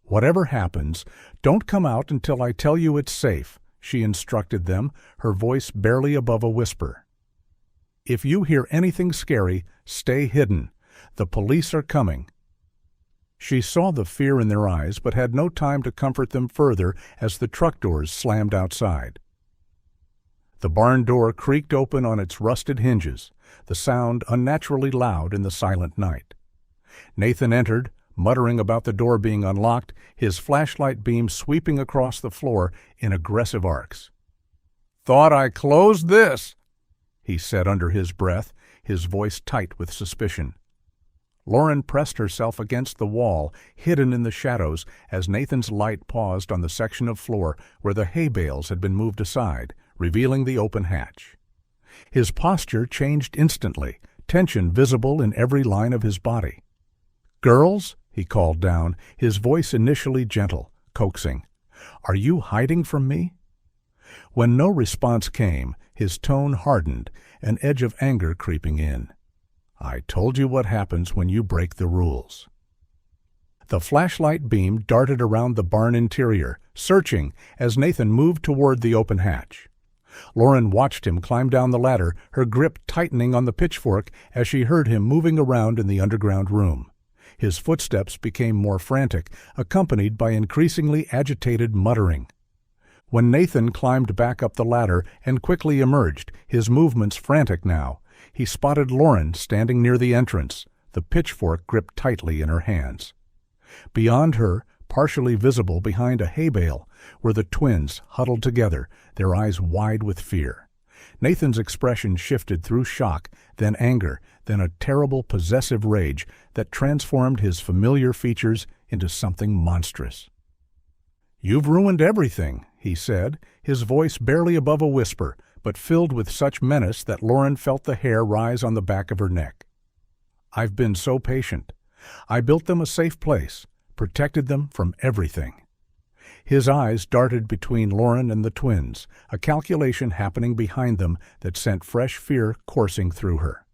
"Whatever happens, don't come out until I tell you it's safe," she instructed them, her voice barely above a whisper. "If you hear anything scary, stay hidden. The police are coming." She saw the fear in their eyes but had no time to comfort them further as the truck doors slammed outside. The barn door creaked open on its rusted hinges, the sound unnaturally loud in the silent night. Nathan entered, muttering about the door being unlocked, his flashlight beam sweeping across the floor in aggressive arcs. "Thought I closed this," he said under his breath, his voice tight with suspicion. Lauren pressed herself against the wall, hidden in the shadows, as Nathan's light paused on the section of floor where the hay bales had been moved aside, revealing the open hatch. His posture changed instantly, tension visible in every line of his body. "Girls," he called down, his voice initially gentle, coaxing, "are you hiding from me?" When no response came, his tone hardened, an edge of anger creeping in. "I told you what happens when you break the rules." The flashlight beam darted around the barn interior, searching as Nathan moved toward the open hatch. Lauren watched him climb down the ladder, her grip tightening on the pitchfork as she heard him moving around in the underground room. His footsteps became more frantic, accompanied by increasingly agitated muttering. When Nathan climbed back up the ladder and quickly emerged, his movements frantic now, he spotted Lauren standing near the entrance, the pitchfork gripped tightly in her hands. Beyond her, partially visible behind a hay bale, were the twins huddled together, their eyes wide with fear. Nathan's expression shifted through shock, then anger, then a terrible possessive rage that transformed his familiar features into something monstrous. "You've ruined everything," he said, his voice barely above a whisper, but filled with such menace that Lauren felt the hair rise on the back of her neck. "I've been so patient. I built them a safe place, protected them from everything." His eyes darted between Lauren and the twins, a calculation happening behind them that sent fresh fear coursing through her.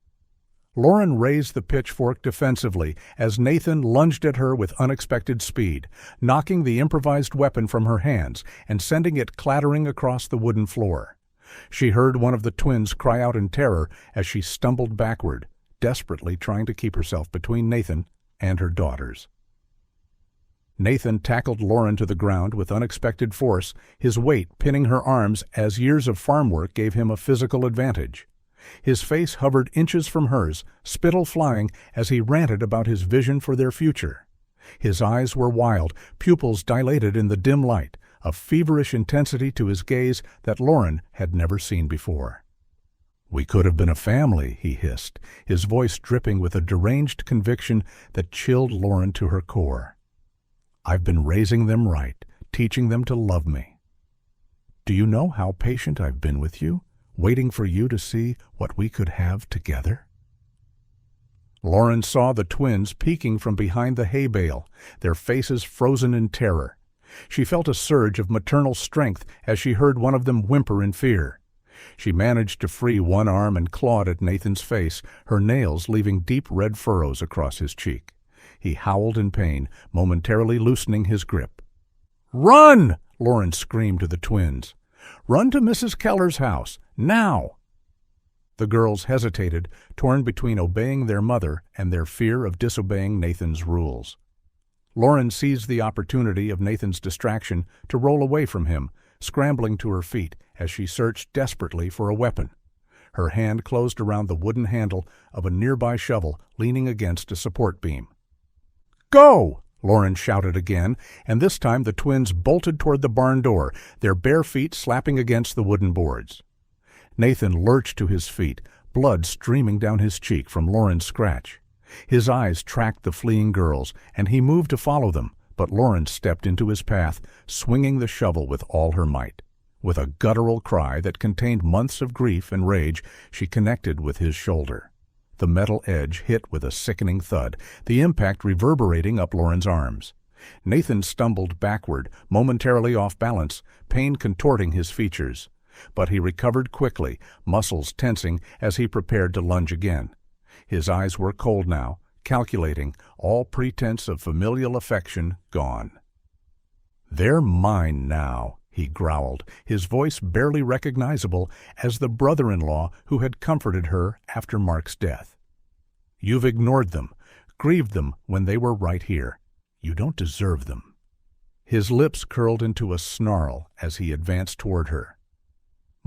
Lauren raised the pitchfork defensively as Nathan lunged at her with unexpected speed, knocking the improvised weapon from her hands and sending it clattering across the wooden floor. She heard one of the twins cry out in terror as she stumbled backward, desperately trying to keep herself between Nathan and her daughters. Nathan tackled Lauren to the ground with unexpected force, his weight pinning her arms as years of farm work gave him a physical advantage. His face hovered inches from hers, spittle flying as he ranted about his vision for their future. His eyes were wild, pupils dilated in the dim light, a feverish intensity to his gaze that Lauren had never seen before. "We could have been a family," he hissed, his voice dripping with a deranged conviction that chilled Lauren to her core. "I've been raising them right, teaching them to love me. Do you know how patient I've been with you, waiting for you to see what we could have together?" Lauren saw the twins peeking from behind the hay bale, their faces frozen in terror. She felt a surge of maternal strength as she heard one of them whimper in fear. She managed to free one arm and clawed at Nathan's face, her nails leaving deep red furrows across his cheek. He howled in pain, momentarily loosening his grip. "Run!" Lauren screamed to the twins. "Run to Mrs. Keller's house, now!" The girls hesitated, torn between obeying their mother and their fear of disobeying Nathan's rules. Lauren seized the opportunity of Nathan's distraction to roll away from him, scrambling to her feet as she searched desperately for a weapon. Her hand closed around the wooden handle of a nearby shovel leaning against a support beam. "Go!" Lauren shouted again, and this time the twins bolted toward the barn door, their bare feet slapping against the wooden boards. Nathan lurched to his feet, blood streaming down his cheek from Lauren's scratch. His eyes tracked the fleeing girls, and he moved to follow them, but Lauren stepped into his path, swinging the shovel with all her might. With a guttural cry that contained months of grief and rage, she connected with his shoulder. The metal edge hit with a sickening thud, the impact reverberating up Lauren's arms. Nathan stumbled backward, momentarily off balance, pain contorting his features. But he recovered quickly, muscles tensing as he prepared to lunge again. His eyes were cold now, calculating, all pretense of familial affection gone. "They're mine now," he growled, his voice barely recognizable as the brother-in-law who had comforted her after Mark's death. "You've ignored them, grieved them when they were right here. You don't deserve them." His lips curled into a snarl as he advanced toward her.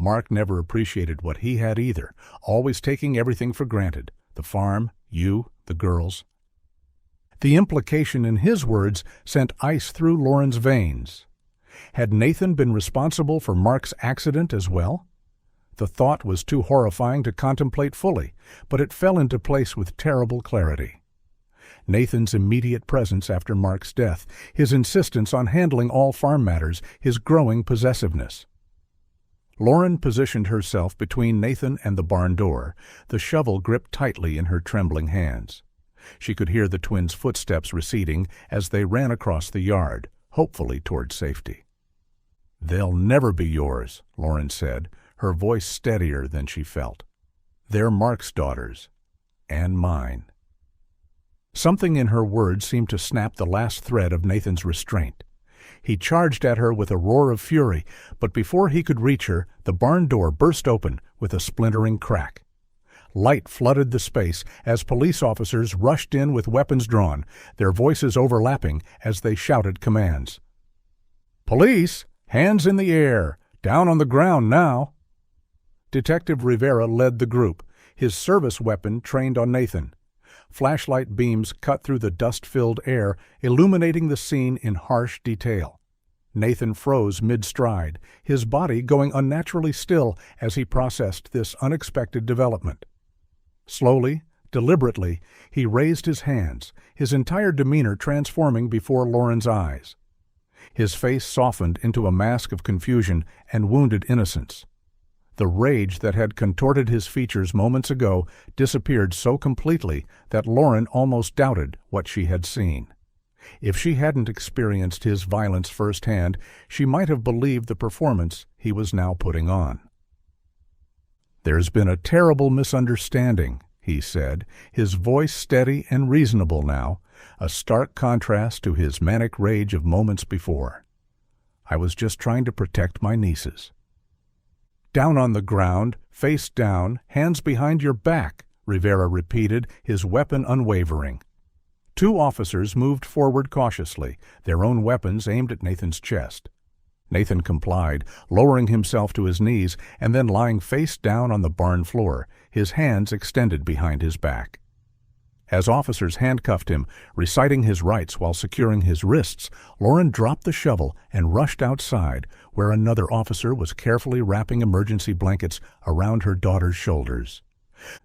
Mark never appreciated what he had either, always taking everything for granted. The farm, you, the girls. The implication in his words sent ice through Lauren's veins. Had Nathan been responsible for Mark's accident as well? The thought was too horrifying to contemplate fully, but it fell into place with terrible clarity. Nathan's immediate presence after Mark's death, his insistence on handling all farm matters, his growing possessiveness. Lauren positioned herself between Nathan and the barn door, the shovel gripped tightly in her trembling hands. She could hear the twins' footsteps receding as they ran across the yard, hopefully toward safety. "They'll never be yours," Lauren said, her voice steadier than she felt. "They're Mark's daughters, and mine." Something in her words seemed to snap the last thread of Nathan's restraint. He charged at her with a roar of fury, but before he could reach her, the barn door burst open with a splintering crack. Light flooded the space as police officers rushed in with weapons drawn, their voices overlapping as they shouted commands. "Police! Hands in the air! Down on the ground now!" Detective Rivera led the group, his service weapon trained on Nathan. Flashlight beams cut through the dust-filled air, illuminating the scene in harsh detail. Nathan froze mid-stride, his body going unnaturally still as he processed this unexpected development. Slowly, deliberately, he raised his hands, his entire demeanor transforming before Lauren's eyes. His face softened into a mask of confusion and wounded innocence. The rage that had contorted his features moments ago disappeared so completely that Lauren almost doubted what she had seen. If she hadn't experienced his violence firsthand, she might have believed the performance he was now putting on. "There's been a terrible misunderstanding," he said, his voice steady and reasonable now, a stark contrast to his manic rage of moments before. "I was just trying to protect my nieces." "Down on the ground, face down, hands behind your back," Rivera repeated, his weapon unwavering. Two officers moved forward cautiously, their own weapons aimed at Nathan's chest. Nathan complied, lowering himself to his knees and then lying face down on the barn floor, his hands extended behind his back. As officers handcuffed him, reciting his rights while securing his wrists, Lauren dropped the shovel and rushed outside, where another officer was carefully wrapping emergency blankets around her daughter's shoulders.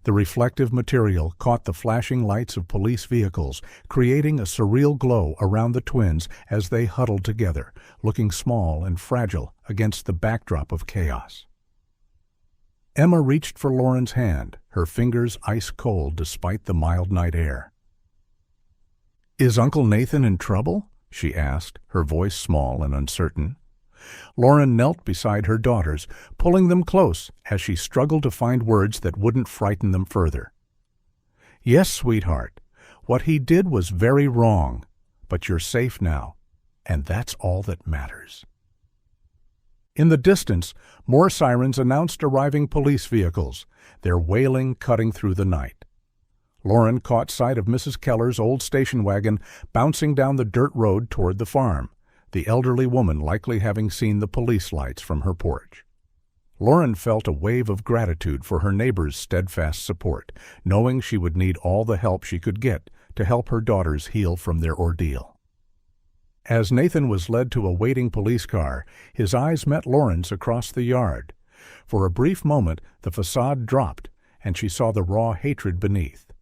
The reflective material caught the flashing lights of police vehicles, creating a surreal glow around the twins as they huddled together, looking small and fragile against the backdrop of chaos. Emma reached for Lauren's hand, her fingers ice-cold despite the mild night air. "Is Uncle Nathan in trouble?" she asked, her voice small and uncertain. Lauren knelt beside her daughters, pulling them close as she struggled to find words that wouldn't frighten them further. "Yes, sweetheart. What he did was very wrong, but you're safe now, and that's all that matters." In the distance, more sirens announced arriving police vehicles, their wailing cutting through the night. Lauren caught sight of Mrs. Keller's old station wagon bouncing down the dirt road toward the farm, the elderly woman likely having seen the police lights from her porch. Lauren felt a wave of gratitude for her neighbor's steadfast support, knowing she would need all the help she could get to help her daughters heal from their ordeal. As Nathan was led to a waiting police car, his eyes met Lauren's across the yard. For a brief moment, the facade dropped, and she saw the raw hatred beneath.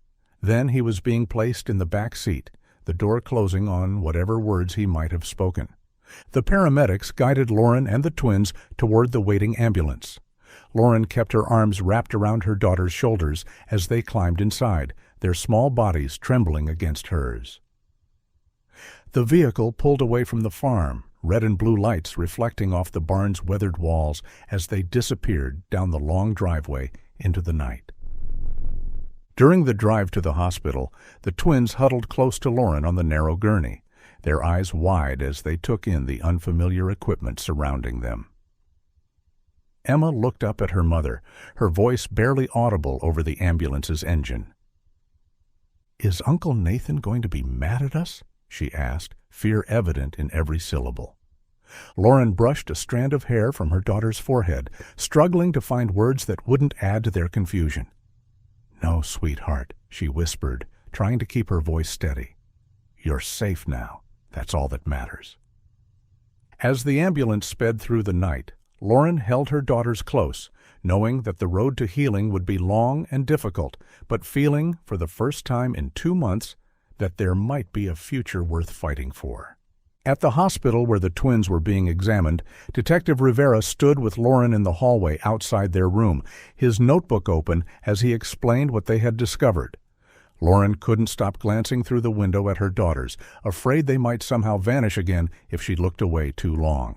Then he was being placed in the back seat, the door closing on whatever words he might have spoken. The paramedics guided Lauren and the twins toward the waiting ambulance. Lauren kept her arms wrapped around her daughter's shoulders as they climbed inside, their small bodies trembling against hers. The vehicle pulled away from the farm, red and blue lights reflecting off the barn's weathered walls as they disappeared down the long driveway into the night. During the drive to the hospital, the twins huddled close to Lauren on the narrow gurney, their eyes wide as they took in the unfamiliar equipment surrounding them. Emma looked up at her mother, her voice barely audible over the ambulance's engine. "Is Uncle Nathan going to be mad at us?" she asked, fear evident in every syllable. Lauren brushed a strand of hair from her daughter's forehead, struggling to find words that wouldn't add to their confusion. "No, sweetheart," she whispered, trying to keep her voice steady. "You're safe now. That's all that matters." As the ambulance sped through the night, Lauren held her daughters close, knowing that the road to healing would be long and difficult, but feeling, for the first time in 2 months, that there might be a future worth fighting for. At the hospital where the twins were being examined, Detective Rivera stood with Lauren in the hallway outside their room, his notebook open as he explained what they had discovered. Lauren couldn't stop glancing through the window at her daughters, afraid they might somehow vanish again if she looked away too long.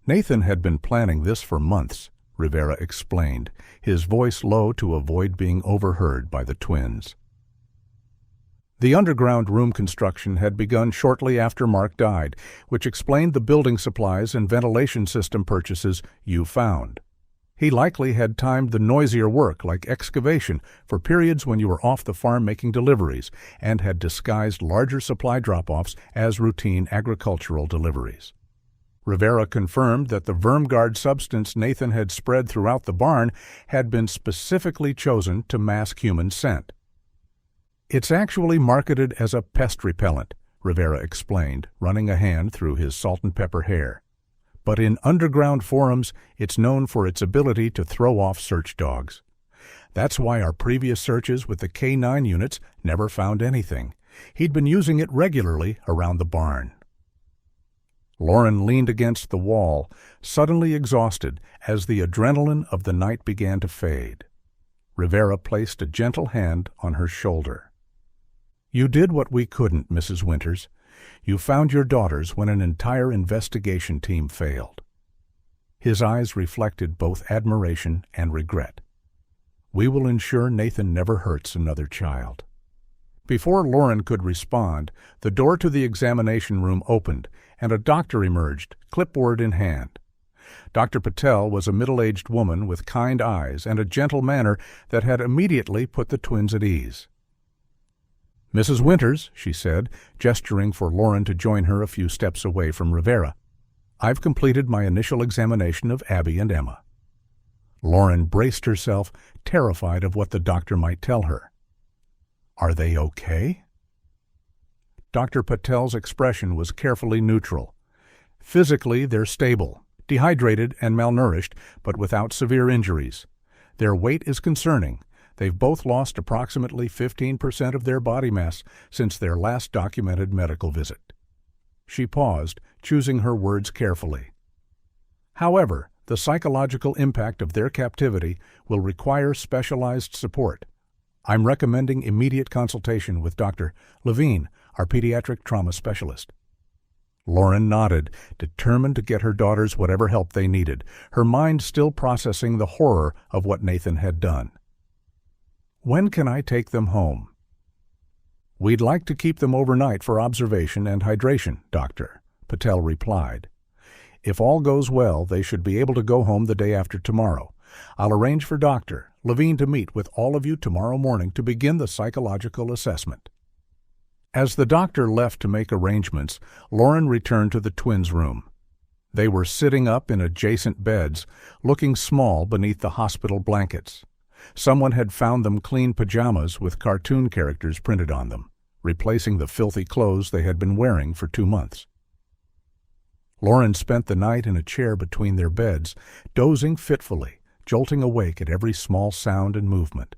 "Nathan had been planning this for months," Rivera explained, his voice low to avoid being overheard by the twins. The underground room construction had begun shortly after Mark died, which explained the building supplies and ventilation system purchases you found. He likely had timed the noisier work, like excavation, for periods when you were off the farm making deliveries, and had disguised larger supply drop-offs as routine agricultural deliveries. Rivera confirmed that the VermGuard substance Nathan had spread throughout the barn had been specifically chosen to mask human scent. "It's actually marketed as a pest repellent," Rivera explained, running a hand through his salt and pepper hair. "But in underground forums, it's known for its ability to throw off search dogs. That's why our previous searches with the K9 units never found anything. He'd been using it regularly around the barn." Lauren leaned against the wall, suddenly exhausted as the adrenaline of the night began to fade. Rivera placed a gentle hand on her shoulder. "You did what we couldn't, Mrs. Winters. You found your daughters when an entire investigation team failed." His eyes reflected both admiration and regret. "We will ensure Nathan never hurts another child." Before Lauren could respond, the door to the examination room opened, and a doctor emerged, clipboard in hand. Dr. Patel was a middle-aged woman with kind eyes and a gentle manner that had immediately put the twins at ease. "Mrs. Winters," she said, gesturing for Lauren to join her a few steps away from Rivera, "I've completed my initial examination of Abby and Emma." Lauren braced herself, terrified of what the doctor might tell her. "Are they okay?" Dr. Patel's expression was carefully neutral. "Physically, they're stable, dehydrated and malnourished, but without severe injuries. Their weight is concerning. They've both lost approximately 15% of their body mass since their last documented medical visit." She paused, choosing her words carefully. "However, the psychological impact of their captivity will require specialized support. I'm recommending immediate consultation with Dr. Levine, our pediatric trauma specialist." Lauren nodded, determined to get her daughters whatever help they needed, her mind still processing the horror of what Nathan had done. "When can I take them home?" "We'd like to keep them overnight for observation and hydration, Doctor," Patel replied. "If all goes well, they should be able to go home the day after tomorrow. I'll arrange for Dr. Levine to meet with all of you tomorrow morning to begin the psychological assessment." As the doctor left to make arrangements, Lauren returned to the twins' room. They were sitting up in adjacent beds, looking small beneath the hospital blankets. Someone had found them clean pajamas with cartoon characters printed on them, replacing the filthy clothes they had been wearing for 2 months. Lauren spent the night in a chair between their beds, dozing fitfully, jolting awake at every small sound and movement.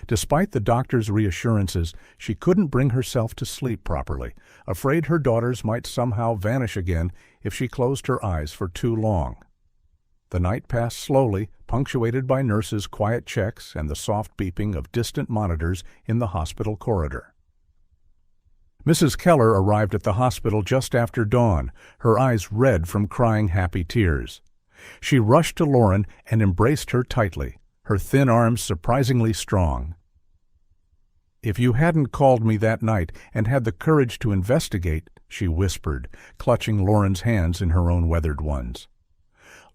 Despite the doctor's reassurances, she couldn't bring herself to sleep properly, afraid her daughters might somehow vanish again if she closed her eyes for too long. The night passed slowly, punctuated by nurses' quiet checks and the soft beeping of distant monitors in the hospital corridor. Mrs. Keller arrived at the hospital just after dawn, her eyes red from crying happy tears. She rushed to Lauren and embraced her tightly, her thin arms surprisingly strong. "If you hadn't called me that night and had the courage to investigate," she whispered, clutching Lauren's hands in her own weathered ones.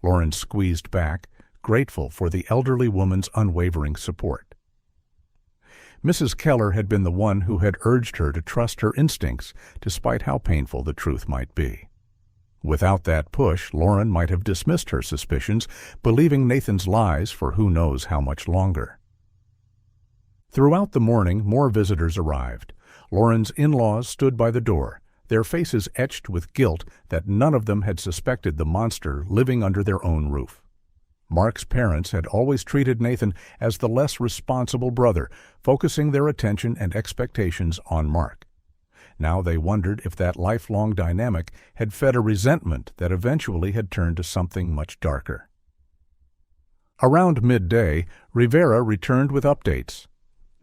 Lauren squeezed back, grateful for the elderly woman's unwavering support. Mrs. Keller had been the one who had urged her to trust her instincts, despite how painful the truth might be. Without that push, Lauren might have dismissed her suspicions, believing Nathan's lies for who knows how much longer. Throughout the morning, more visitors arrived. Lauren's in-laws stood by the door, their faces etched with guilt that none of them had suspected the monster living under their own roof. Mark's parents had always treated Nathan as the less responsible brother, focusing their attention and expectations on Mark. Now they wondered if that lifelong dynamic had fed a resentment that eventually had turned to something much darker. Around midday, Rivera returned with updates.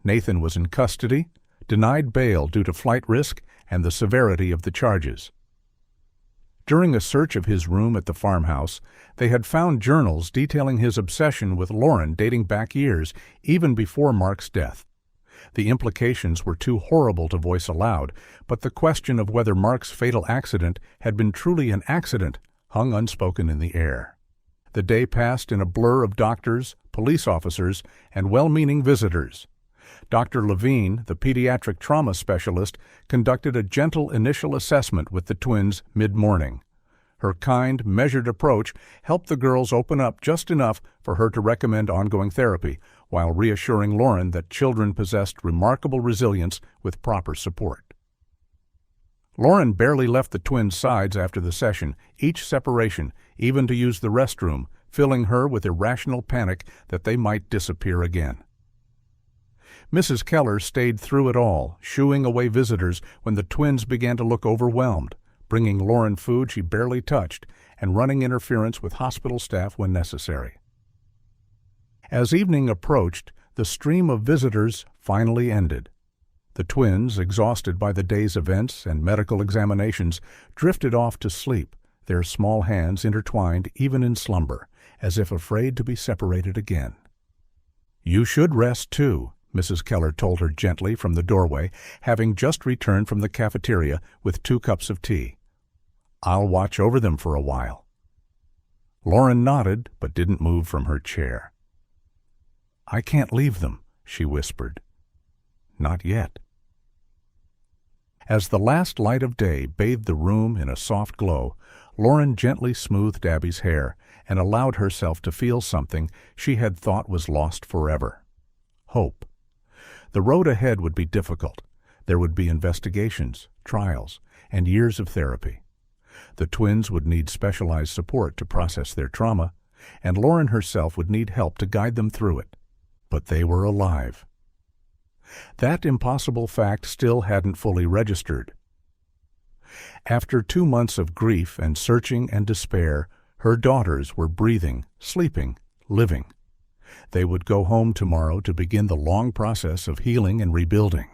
Nathan was in custody, denied bail due to flight risk and the severity of the charges. During a search of his room at the farmhouse, they had found journals detailing his obsession with Lauren dating back years, even before Mark's death. The implications were too horrible to voice aloud, but the question of whether Mark's fatal accident had been truly an accident hung unspoken in the air. The day passed in a blur of doctors, police officers, and well-meaning visitors. Dr. Levine, the pediatric trauma specialist, conducted a gentle initial assessment with the twins mid-morning. Her kind, measured approach helped the girls open up just enough for her to recommend ongoing therapy, while reassuring Lauren that children possessed remarkable resilience with proper support. Lauren barely left the twins' sides after the session, each separation, even to use the restroom, filling her with irrational panic that they might disappear again. Mrs. Keller stayed through it all, shooing away visitors when the twins began to look overwhelmed, bringing Lauren food she barely touched and running interference with hospital staff when necessary. As evening approached, the stream of visitors finally ended. The twins, exhausted by the day's events and medical examinations, drifted off to sleep, their small hands intertwined even in slumber, as if afraid to be separated again. "You should rest too," Mrs. Keller told her gently from the doorway, having just returned from the cafeteria with 2 cups of tea. "I'll watch over them for a while." Lauren nodded, but didn't move from her chair. "I can't leave them," she whispered. "Not yet." As the last light of day bathed the room in a soft glow, Lauren gently smoothed Abby's hair and allowed herself to feel something she had thought was lost forever: hope. The road ahead would be difficult. There would be investigations, trials, and years of therapy. The twins would need specialized support to process their trauma, and Lauren herself would need help to guide them through it. But they were alive. That impossible fact still hadn't fully registered. After 2 months of grief and searching and despair, her daughters were breathing, sleeping, living. They would go home tomorrow to begin the long process of healing and rebuilding.